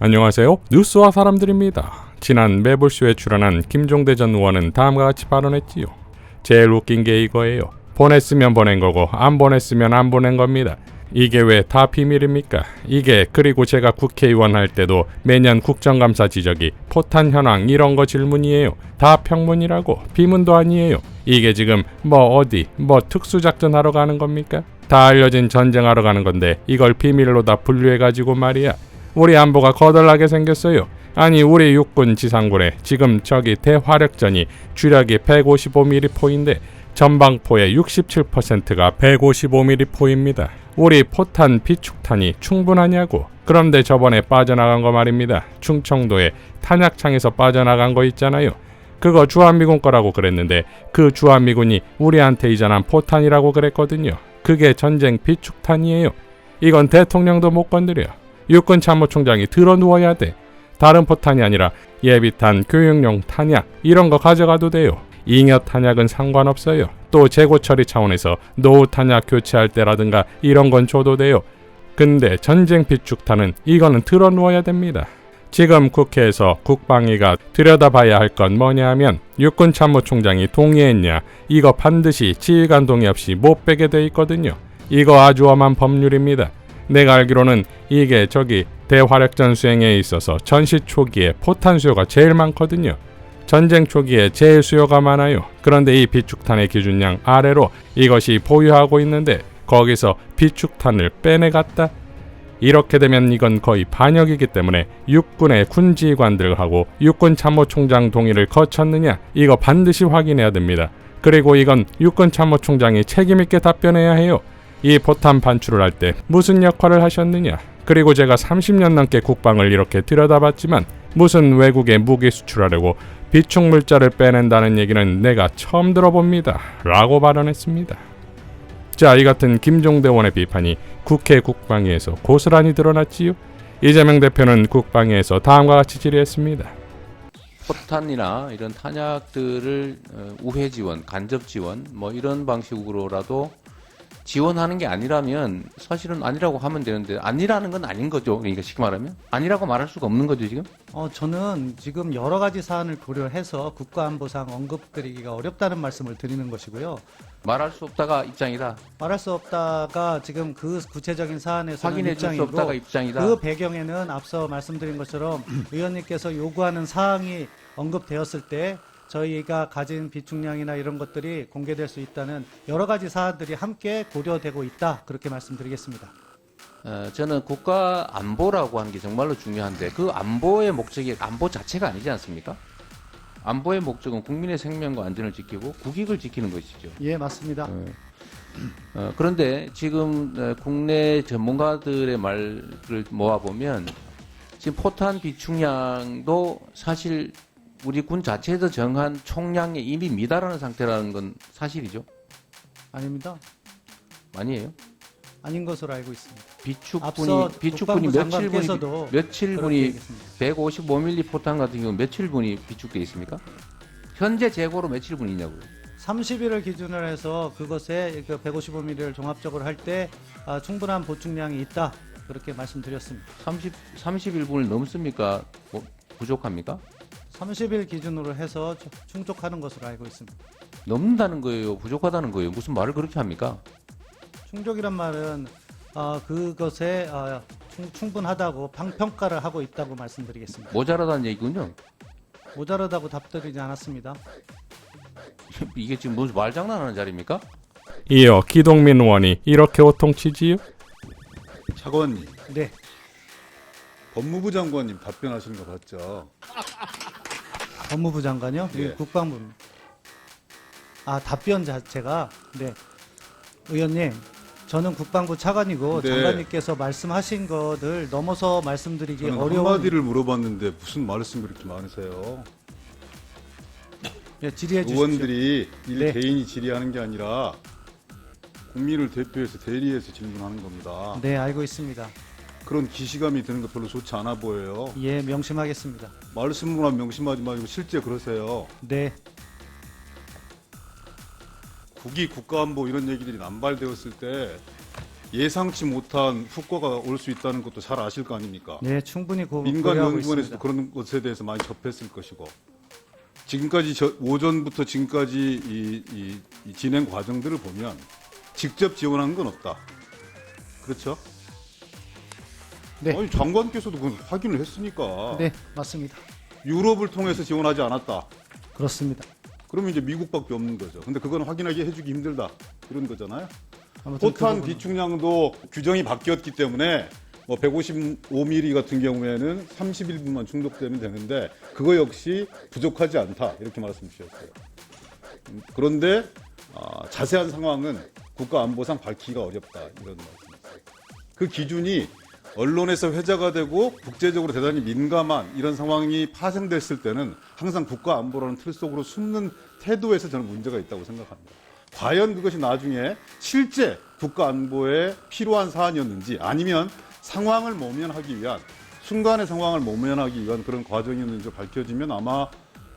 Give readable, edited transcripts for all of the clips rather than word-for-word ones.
안녕하세요. 뉴스와 사람들입니다. 지난 매불쇼에 출연한 김종대 전 의원은 다음과 같이 발언했지요. 제일 웃긴 게 이거예요. 보냈으면 보낸 거고 안 보냈으면 안 보낸 겁니다. 이게 왜 다 비밀입니까? 이게 그리고 제가 국회의원 할 때도 매년 국정감사 지적이 포탄 현황 이런 거 질문이에요. 다 평문이라고 비문도 아니에요. 이게 지금 뭐 특수작전 하러 가는 겁니까? 다 알려진 전쟁하러 가는 건데 이걸 비밀로 다 분류해가지고 말이야. 우리 안보가 거덜나게 생겼어요. 아니 우리 육군 지상군에 지금 저기 대화력전이 주력이 155mm포인데 전방포의 67%가 155mm포입니다. 우리 포탄 비축탄이 충분하냐고. 그런데 저번에 빠져나간 거 말입니다. 충청도에 탄약창에서 빠져나간 거 있잖아요. 그거 주한미군 거라고 그랬는데 그 주한미군이 우리한테 이전한 포탄이라고 그랬거든요. 그게 전쟁 비축탄이에요. 이건 대통령도 못 건드려. 육군 참모총장이 들어 누워야 돼. 다른 포탄이 아니라 예비탄, 교육용 탄약 이런 거 가져가도 돼요. 잉여 탄약은 상관없어요. 또 재고 처리 차원에서 노후 탄약 교체할 때라든가 이런 건 줘도 돼요. 근데 전쟁 비축탄은 이거는 들어 누워야 됩니다. 지금 국회에서 국방위가 들여다봐야 할 건 뭐냐 하면 육군 참모총장이 동의했냐, 이거 반드시 지휘관 동의 없이 못 빼게 돼 있거든요. 이거 아주 엄한 법률입니다. 내가 알기로는 이게 저기 대화력전 수행에 있어서 전시 초기에 포탄 수요가 제일 많거든요. 전쟁 초기에 제일 수요가 많아요. 그런데 이 비축탄의 기준량 아래로 이것이 보유하고 있는데 거기서 비축탄을 빼내갔다? 이렇게 되면 이건 거의 반역이기 때문에 육군의 군지휘관들하고 육군 참모총장 동의를 거쳤느냐 이거 반드시 확인해야 됩니다. 그리고 이건 육군 참모총장이 책임있게 답변해야 해요. 이 포탄 반출을 할 때 무슨 역할을 하셨느냐. 그리고 제가 30년 넘게 국방을 이렇게 들여다봤지만 무슨 외국에 무기 수출하려고 비축 물자를 빼낸다는 얘기는 내가 처음 들어봅니다. 라고 발언했습니다. 자, 이 같은 김종대 의원의 비판이 국회 국방위에서 고스란히 드러났지요. 이재명 대표는 국방위에서 다음과 같이 질의했습니다. 포탄이나 이런 탄약들을 우회 지원, 간접 지원 뭐 이런 방식으로라도 지원하는 게 아니라면 사실은 아니라고 하면 되는데 아니라는 건 아닌 거죠. 그러니까 쉽게 말하면 아니라고 말할 수가 없는 거죠 지금. 저는 지금 여러 가지 사안을 고려해서 국가안보상 언급드리기가 어렵다는 말씀을 드리는 것이고요. 말할 수 없다가 입장이다. 말할 수 없다가 지금 그 구체적인 사안에서는 확인해 줄 수 입장이고 없다가 입장이다. 그 배경에는 앞서 말씀드린 것처럼 의원님께서 요구하는 사항이 언급되었을 때 저희가 가진 비축량이나 이런 것들이 공개될 수 있다는 여러 가지 사안들이 함께 고려되고 있다. 그렇게 말씀드리겠습니다. 저는 국가 안보라고 하는 게 정말로 중요한데 그 안보의 목적이 안보 자체가 아니지 않습니까? 안보의 목적은 국민의 생명과 안전을 지키고 국익을 지키는 것이죠. 예, 맞습니다. 그런데 지금 국내 전문가들의 말을 모아보면 지금 포탄 비축량도 사실 우리 군 자체에서 정한 총량에 이미 미달하는 상태라는 건 사실이죠? 아닙니다. 아니에요? 아닌 것으로 알고 있습니다. 비축분이 며칠 분이 155mm 포탄 같은 경우 며칠 분이 비축돼 있습니까? 현재 재고로 며칠 분이냐고요? 30일을 기준으로 해서 그것에 155mm를 종합적으로 할 때 충분한 보충량이 있다. 그렇게 말씀드렸습니다. 31분을 넘습니까? 부족합니까? 30일 기준으로 해서 충족하는 것으로 알고 있습니다. 넘는다는 거예요? 부족하다는 거예요? 무슨 말을 그렇게 합니까? 충족이란 말은 그것에 충분하다고 평가를 하고 있다고 말씀드리겠습니다. 모자라다는 얘기군요. 모자라다고 답드리지 않았습니다. 이게 지금 무슨 말장난하는 자리입니까? 이어 기동민 의원이 이렇게 호통치지요. 차관님, 네. 법무부 장관님 답변하시는 거 봤죠? 법무부 장관요? 예. 국방부. 답변 자체가 네. 의원님, 저는 국방부 차관이고 네. 장관님께서 말씀하신 것을 넘어서 말씀드리기 저는 어려운. 한마디를 물어봤는데 무슨 말씀이 이렇게 많으세요? 네, 질의해 주십시오. 의원들이 네. 개인이 질의하는 게 아니라 국민을 대표해서 대리해서 질문하는 겁니다. 네, 알고 있습니다. 그런 기시감이 드는 거 별로 좋지 않아 보여요. 예, 명심하겠습니다. 말씀으로만 명심하지 마시고 실제 그러세요. 네. 국가안보 이런 얘기들이 남발되었을 때 예상치 못한 후과가 올 수 있다는 것도 잘 아실 거 아닙니까? 네, 충분히 민간 고려하고 연구원에서도 있습니다. 그런 것에 대해서 많이 접했을 것이고 지금까지 오전부터 지금까지 이 진행 과정들을 보면 직접 지원한 건 없다. 그렇죠? 네. 아니, 장관께서도 그건 확인을 했으니까 네, 맞습니다. 유럽을 통해서 지원하지 않았다. 그렇습니다. 그러면 이제 미국밖에 없는 거죠. 근데 그건 확인하기 해주기 힘들다. 이런 거잖아요. 아무튼 그 포탄 부분은- 비축량도 규정이 바뀌었기 때문에 뭐 155mm 같은 경우에는 31분만 충족되면 되는데 그거 역시 부족하지 않다. 이렇게 말씀 주셨어요. 그런데 자세한 상황은 국가안보상 밝히기가 어렵다. 이런 말씀이었어요. 그 기준이 언론에서 회자가 되고 국제적으로 대단히 민감한 이런 상황이 파생됐을 때는 항상 국가안보라는 틀 속으로 숨는 태도에서 저는 문제가 있다고 생각합니다. 과연 그것이 나중에 실제 국가안보에 필요한 사안이었는지 아니면 상황을 모면하기 위한 순간의 상황을 모면하기 위한 그런 과정이었는지 밝혀지면 아마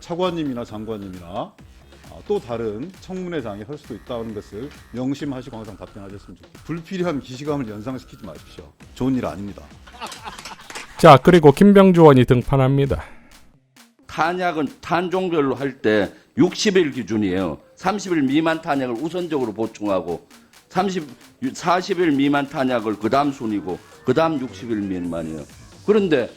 차관님이나 장관님이나 또 다른 청문회장에 설 수도 있다는 것을 명심하시고 항상 답변하셨으면 좋겠습니다. 불필요한 기시감을 연상시키지 마십시오. 좋은 일 아닙니다. 자, 그리고 김병주 의원이 등판합니다. 탄약은 탄종별로 할 때 60일 기준이에요. 30일 미만 탄약을 우선적으로 보충하고 40일 미만 탄약을 그 다음 순위고 그 다음 60일 미만이에요. 그런데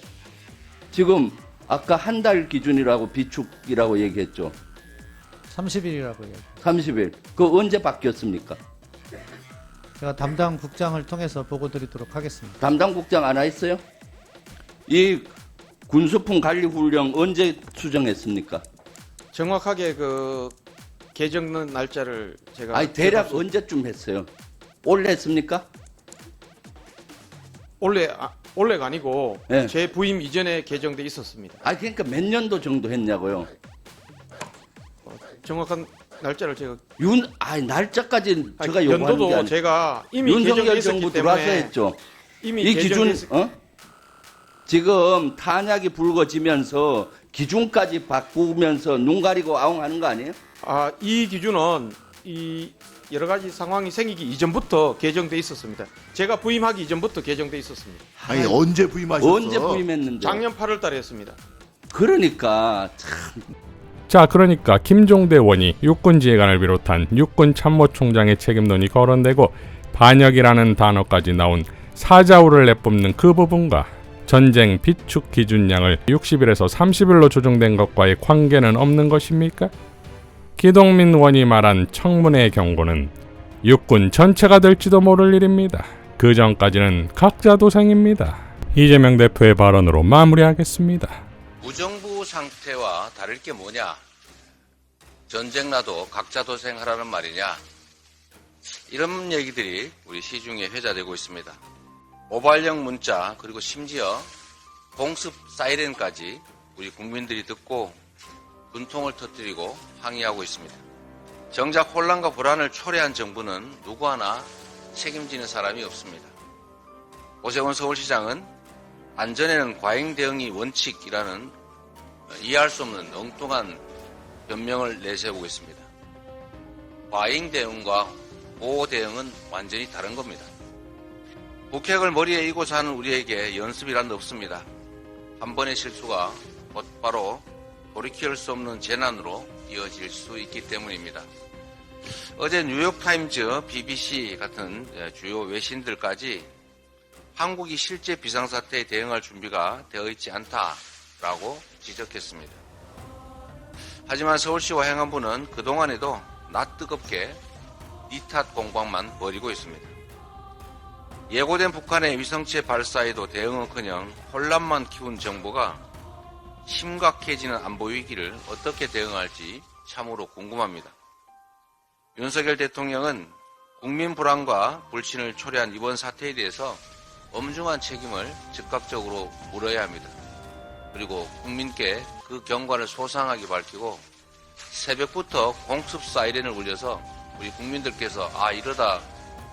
지금 아까 한 달 기준이라고 비축이라고 얘기했죠. 30일이라고 해요. 30일. 그거 언제 바뀌었습니까? 제가 담당 국장을 통해서 보고 드리도록 하겠습니다. 담당 국장 안 와 있어요? 이 군수품 관리 훈령 언제 수정했습니까? 정확하게 그 개정된 날짜를 제가 아니 대략 언제쯤 했어요? 올해 했습니까? 올해가 아니고 네. 제 부임 이전에 개정돼 있었습니다. 아니 그러니까 몇 년도 정도 했냐고요? 정확한 날짜를 제가 날짜까지 제가 요구하는 게 연도도 아니에요. 제가 이미 윤석열 개정돼 정부 있었기 들어와서 때문에 했죠. 이미 이 기준 개정됐- 지금 탄약이 불거지면서 기준까지 바꾸면서 눈 가리고 아웅하는 거 아니에요? 이 기준은 이 여러 가지 상황이 생기기 이전부터 개정돼 있었습니다. 제가 부임하기 이전부터 개정돼 있었습니다. 아니 언제 부임하셨어? 언제 부임했는데? 작년 8월달에 했습니다. 그러니까 참 자, 그러니까 김종대 의원이 육군지휘관을 비롯한 육군참모총장의 책임론이 거론되고 반역이라는 단어까지 나온 사자우를 내뿜는 그 부분과 전쟁 비축 기준량을 60일에서 30일로 조정된 것과의 관계는 없는 것입니까? 기동민 의원이 말한 청문회의 경고는 육군 전체가 될지도 모를 일입니다. 그 전까지는 각자 도생입니다. 이재명 대표의 발언으로 마무리하겠습니다. 무정부 상태와 다를 게 뭐냐? 전쟁 나도 각자 도생하라는 말이냐? 이런 얘기들이 우리 시중에 회자되고 있습니다. 모발령 문자 그리고 심지어 공습 사이렌까지 우리 국민들이 듣고 분통을 터뜨리고 항의하고 있습니다. 정작 혼란과 불안을 초래한 정부는 누구 하나 책임지는 사람이 없습니다. 오세훈 서울시장은 안전에는 과잉 대응이 원칙이라는 이해할 수 없는 엉뚱한 변명을 내세우고 있습니다. 과잉 대응과 보호 대응은 완전히 다른 겁니다. 북핵을 머리에 이고 사는 우리에게 연습이란 없습니다. 한 번의 실수가 곧바로 돌이킬 수 없는 재난으로 이어질 수 있기 때문입니다. 어제 뉴욕타임즈, BBC 같은 주요 외신들까지 한국이 실제 비상사태에 대응할 준비가 되어 있지 않다라고 지적했습니다. 하지만 서울시와 행안부는 그동안에도 낯뜨겁게 니 탓 공방만 벌이고 있습니다. 예고된 북한의 위성체 발사에도 대응은커녕 혼란만 키운 정부가 심각해지는 안보 위기를 어떻게 대응할지 참으로 궁금합니다. 윤석열 대통령은 국민 불안과 불신을 초래한 이번 사태에 대해서 엄중한 책임을 즉각적으로 물어야 합니다. 그리고 국민께 그 경과를 소상하게 밝히고 새벽부터 공습 사이렌을 울려서 우리 국민들께서 이러다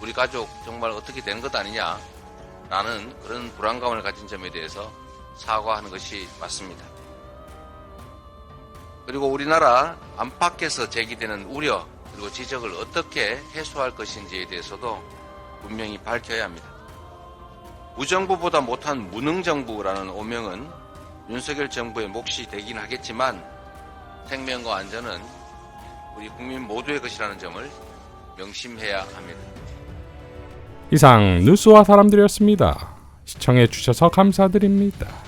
우리 가족 정말 어떻게 되는 것 아니냐 라는 그런 불안감을 가진 점에 대해서 사과하는 것이 맞습니다. 그리고 우리나라 안팎에서 제기되는 우려 그리고 지적을 어떻게 해소할 것인지에 대해서도 분명히 밝혀야 합니다. 무정부보다 못한 무능정부라는 오명은 윤석열 정부의 몫이 되긴 하겠지만 생명과 안전은 우리 국민 모두의 것이라는 점을 명심해야 합니다. 이상 뉴스와 사람들이었습니다. 시청해 주셔서 감사드립니다.